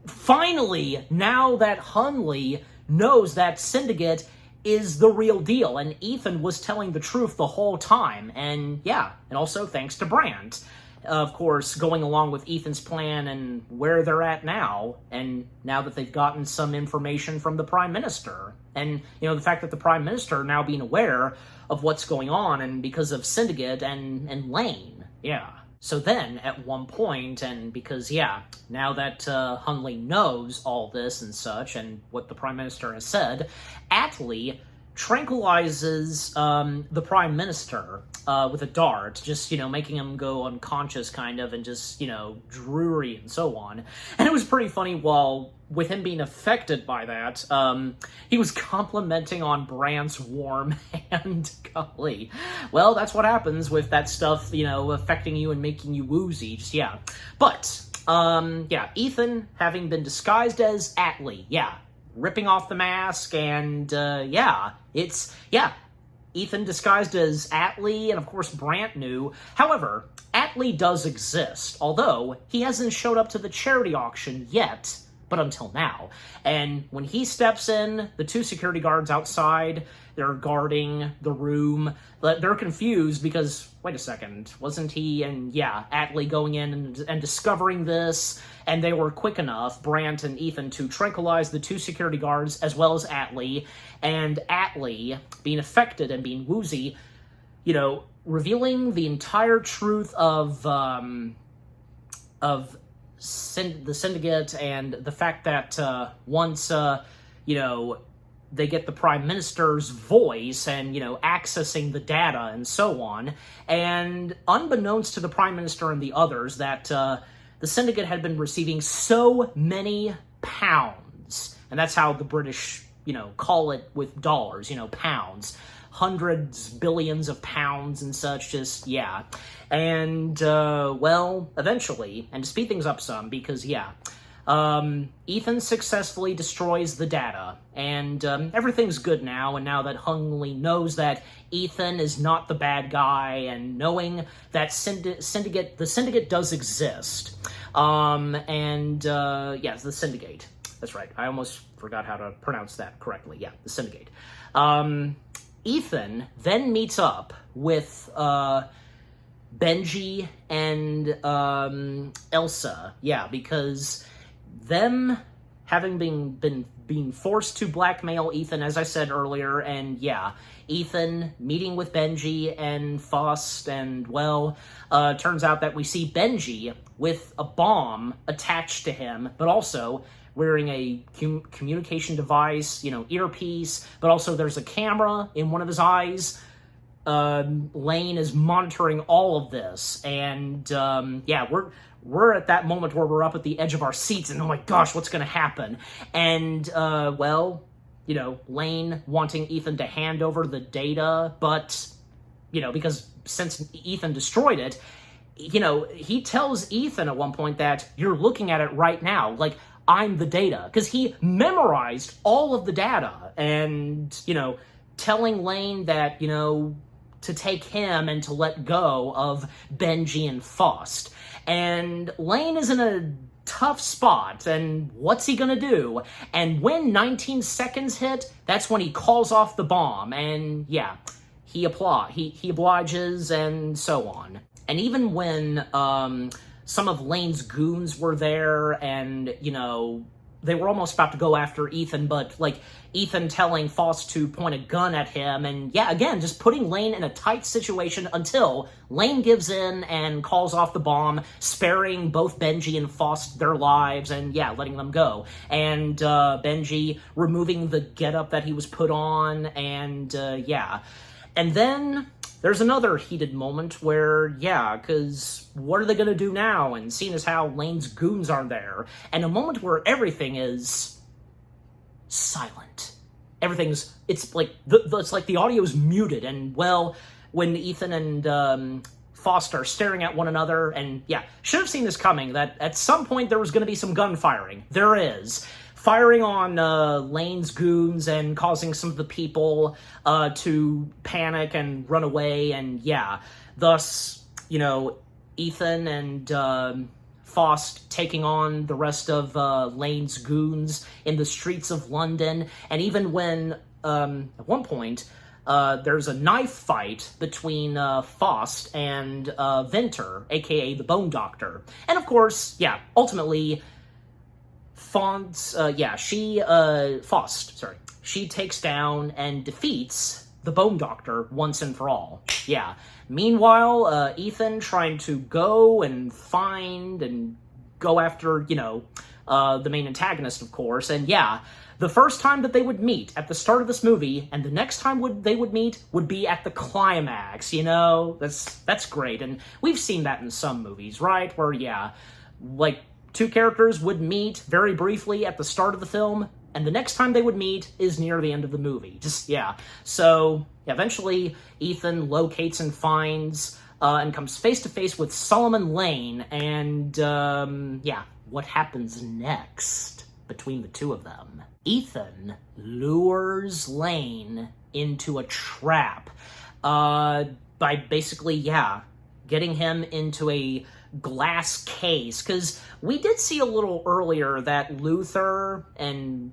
finally, now that Hunley knows that Syndicate is the real deal, and Ethan was telling the truth the whole time, and yeah, and also thanks to Brant, of course, going along with Ethan's plan and where they're at now, and now that they've gotten some information from the Prime Minister. And, the fact that the Prime Minister now being aware of what's going on, and because of Syndicate and Lane, yeah. So then, at one point, and because, yeah, now that Hunley knows all this and such, and what the Prime Minister has said, Atlee tranquilizes the Prime Minister with a dart, just, making him go unconscious, kind of, and just, dreary and so on. And it was pretty funny, with him being affected by that, he was complimenting on Brant's warm hand. Golly. Well, that's what happens with that stuff, affecting you and making you woozy, just, yeah. But, yeah, Ethan having been disguised as Atlee, yeah, ripping off the mask, and, Ethan disguised as Atlee, and of course Brant knew. However, Atlee does exist, although he hasn't showed up to the charity auction yet, but until now. And when he steps in, the two security guards outside, they're guarding the room. They're confused because, wait a second, wasn't he and, yeah, Atlee going in and discovering this, and they were quick enough, Brant and Ethan, to tranquilize the two security guards as well as Atlee, and Atlee, being affected and being woozy, revealing the entire truth of the Syndicate, and the fact that once, they get the Prime Minister's voice and, accessing the data and so on, and unbeknownst to the Prime Minister and the others, that the Syndicate had been receiving so many pounds, and that's how the British, call it with dollars, pounds, hundreds, billions of pounds and such, just, yeah. And, well, eventually, and to speed things up some, because, yeah, Ethan successfully destroys the data, and everything's good now, and now that Hung Lee knows that Ethan is not the bad guy, and knowing that the Syndicate does exist, yes, the Syndicate. That's right, I almost forgot how to pronounce that correctly. Yeah, the Syndicate. Ethan then meets up with, Benji and, Elsa. Yeah, because them having being forced to blackmail Ethan, as I said earlier, and yeah, Ethan meeting with Benji and Faust, and well, turns out that we see Benji with a bomb attached to him, but also wearing a communication device, earpiece, but also there's a camera in one of his eyes. Lane is monitoring all of this, and yeah, we're at that moment where we're up at the edge of our seats, and oh my gosh, what's gonna happen? And well, Lane wanting Ethan to hand over the data, but because since Ethan destroyed it, he tells Ethan at one point that you're looking at it right now, like I'm the data, because he memorized all of the data, and telling Lane that to take him and to let go of Benji and Faust. And Lane is in a tough spot, and what's he gonna do? And when 19 seconds hit, that's when he calls off the bomb, and yeah, he obliges, and so on. And even when some of Lane's goons were there, and they were almost about to go after Ethan, but like Ethan telling Faust to point a gun at him, and yeah, again, just putting Lane in a tight situation until Lane gives in and calls off the bomb, sparing both Benji and Faust their lives, and yeah, letting them go. And Benji removing the getup that he was put on, and yeah. And then there's another heated moment where, yeah, because what are they going to do now? And seeing as how Lane's goons are there, and a moment where everything is silent. It's like the audio is muted, and well, when Ethan and Faust are staring at one another, and yeah, should have seen this coming, that at some point there was going to be some gun firing. There is. Firing on Lane's goons and causing some of the people to panic and run away, and yeah, thus, Ethan and Faust taking on the rest of Lane's goons in the streets of London, and even when, at one point, there's a knife fight between Faust and Venter, aka the Bone Doctor. And of course, yeah, ultimately, Faust, she takes down and defeats the Bone Doctor once and for all. Yeah. Meanwhile, Ethan trying to go and find and go after, the main antagonist, of course. And yeah, the first time that they would meet at the start of this movie, and the next time they would meet would be at the climax, That's great. And we've seen that in some movies, right? Where, yeah, like, two characters would meet very briefly at the start of the film, and the next time they would meet is near the end of the movie. Yeah. So, eventually, Ethan locates and finds, and comes face-to-face with Solomon Lane, and, yeah, what happens next between the two of them? Ethan lures Lane into a trap, by basically, yeah, getting him into a glass case, because we did see a little earlier that Luther and,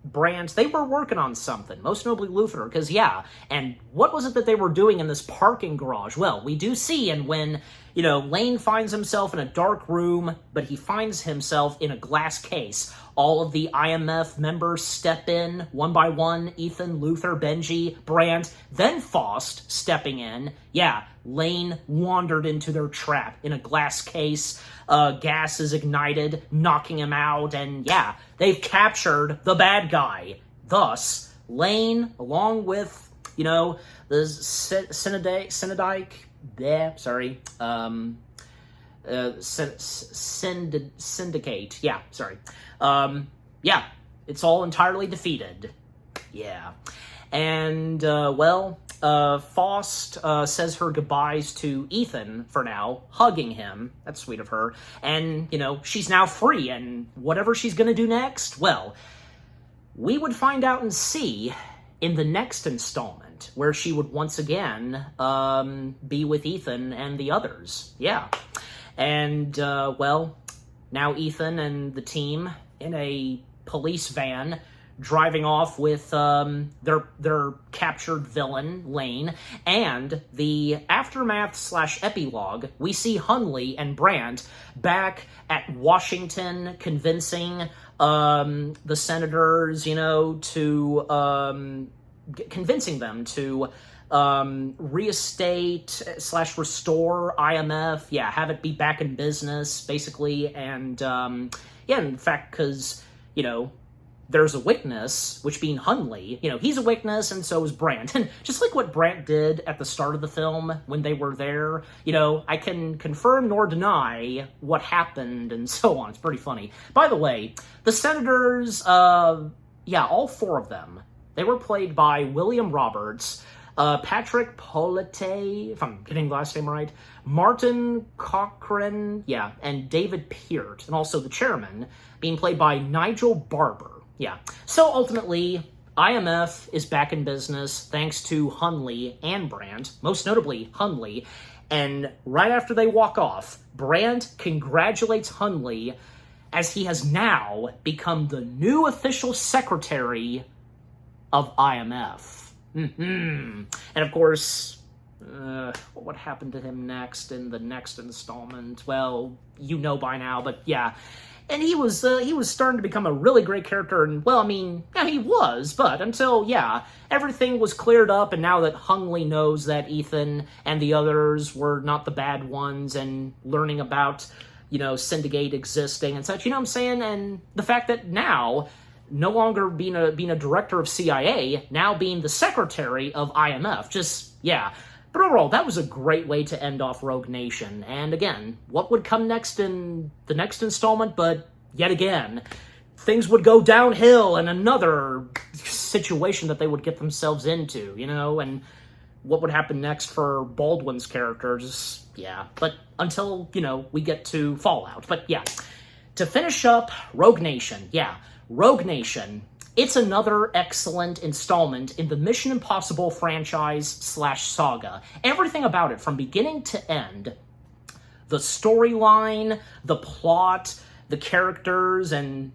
Brandt, they were working on something, most notably Luther, because yeah, and what was it that they were doing in this parking garage? Well, we do see, and when, Lane finds himself in a dark room, but he finds himself in a glass case. All of the IMF members step in, one by one, Ethan, Luther, Benji, Brandt, then Faust stepping in. Yeah, Lane wandered into their trap in a glass case, gas is ignited, knocking him out, and yeah, they've captured the bad guy. Thus, Lane, along with, the Syndicate. Yeah, sorry. Yeah, it's all entirely defeated. Yeah. And, well, Faust says her goodbyes to Ethan for now, hugging him. That's sweet of her. And, she's now free, and whatever she's gonna do next, well, we would find out and see in the next installment, where she would once again be with Ethan and the others. Yeah. And, now Ethan and the team in a police van driving off with their captured villain, Lane, and the aftermath/epilogue, we see Hunley and Brandt back at Washington convincing the senators, to convincing them to reinstate/restore IMF, have it be back in business, basically, and, in fact, because, there's a witness, which being Hunley, he's a witness, and so is Brandt. And just like what Brandt did at the start of the film when they were there, I can confirm nor deny what happened and so on. It's pretty funny. By the way, the senators, all four of them, they were played by William Roberts, Patrick Polite, if I'm getting the last name right, Martin Cochran, and David Peart, and also the chairman, being played by Nigel Barber. Yeah. So ultimately, IMF is back in business thanks to Hunley and Brandt, most notably Hunley. And right after they walk off, Brandt congratulates Hunley as he has now become the new official secretary of IMF. And of course, what would happen to him next in the next installment? Well, by now, but yeah. And he was starting to become a really great character, and, he was, but until, everything was cleared up, and now that Hunley knows that Ethan and the others were not the bad ones, and learning about, Syndicate existing and such, what I'm saying? And the fact that now, no longer being a director of CIA, now being the secretary of IMF, But overall, that was a great way to end off Rogue Nation. And again, what would come next in the next installment? But yet again, things would go downhill in another situation that they would get themselves into, and what would happen next for Baldwin's character, But until, we get to Fallout. But to finish up Rogue Nation, Rogue Nation, it's another excellent installment in the Mission Impossible franchise/saga. Everything about it, from beginning to end, the storyline, the plot, the characters, and,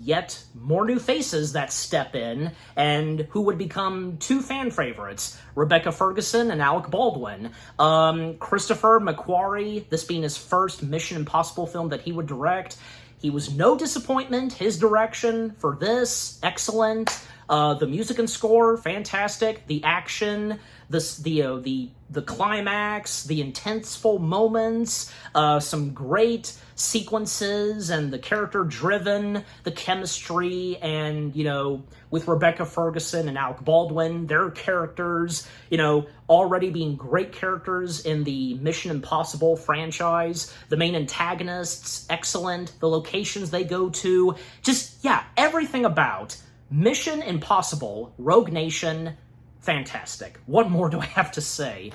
yet more new faces that step in, and who would become two fan favorites, Rebecca Ferguson and Alec Baldwin. Christopher McQuarrie, this being his first Mission Impossible film that he would direct. He was no disappointment. His direction for this, excellent. The music and score, fantastic. The action, the climax, the intenseful moments, some great sequences, and the character-driven, the chemistry, and, with Rebecca Ferguson and Alec Baldwin, their characters, already being great characters in the Mission Impossible franchise. The main antagonists, excellent. The locations they go to, everything about Mission Impossible, Rogue Nation, fantastic. What more do I have to say?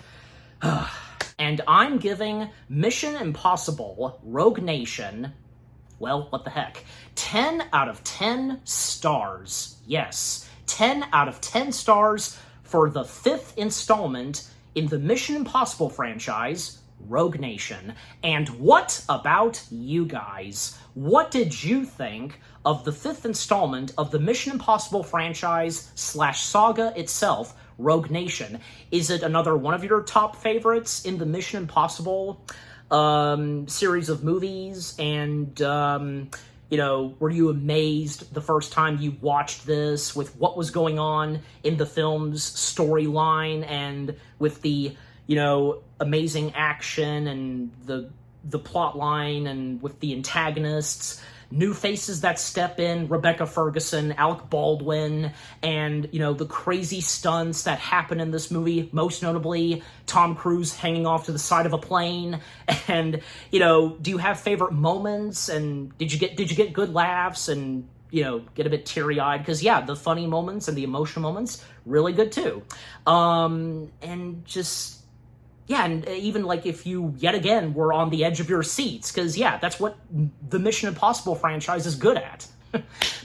And I'm giving Mission Impossible, Rogue Nation, well, what the heck, 10 out of 10 stars. Yes, 10 out of 10 stars for the 5th installment in the Mission Impossible franchise, Rogue Nation. And what about you guys? What did you think of the 5th installment of the Mission Impossible franchise/saga itself, Rogue Nation? Is it another one of your top favorites in the Mission Impossible series of movies? And, were you amazed the first time you watched this with what was going on in the film's storyline and with the, amazing action and the plot line and with the antagonists? New faces that step in, Rebecca Ferguson, Alec Baldwin, and, the crazy stunts that happen in this movie, most notably Tom Cruise hanging off to the side of a plane. And, do you have favorite moments? And did you get good laughs? And, get a bit teary-eyed, because, yeah, the funny moments and the emotional moments, really good, too. And just, yeah, and even, like, if you, yet again, were on the edge of your seats, because, yeah, that's what the Mission Impossible franchise is good at.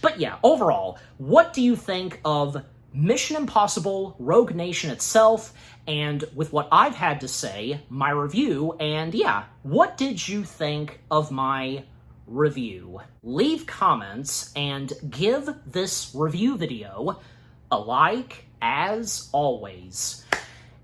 But, yeah, overall, what do you think of Mission Impossible Rogue Nation itself, and with what I've had to say, my review, and, yeah, what did you think of my review? Leave comments and give this review video a like, as always.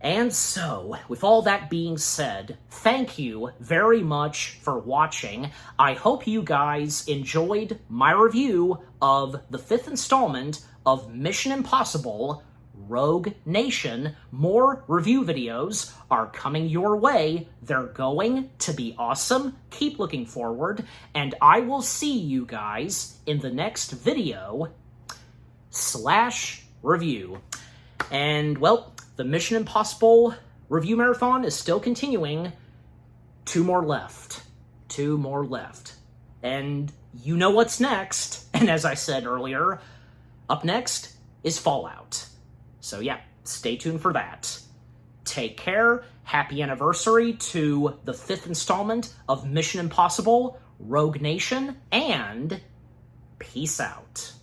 And so, with all that being said, thank you very much for watching. I hope you guys enjoyed my review of the 5th installment of Mission Impossible Rogue Nation. More review videos are coming your way. They're going to be awesome. Keep looking forward, and I will see you guys in the next video / review. And, well, the Mission Impossible review marathon is still continuing. 2 more left. 2 more left. And you know what's next. And as I said earlier, up next is Fallout. So yeah, stay tuned for that. Take care. Happy anniversary to the 5th installment of Mission Impossible Rogue Nation. And peace out.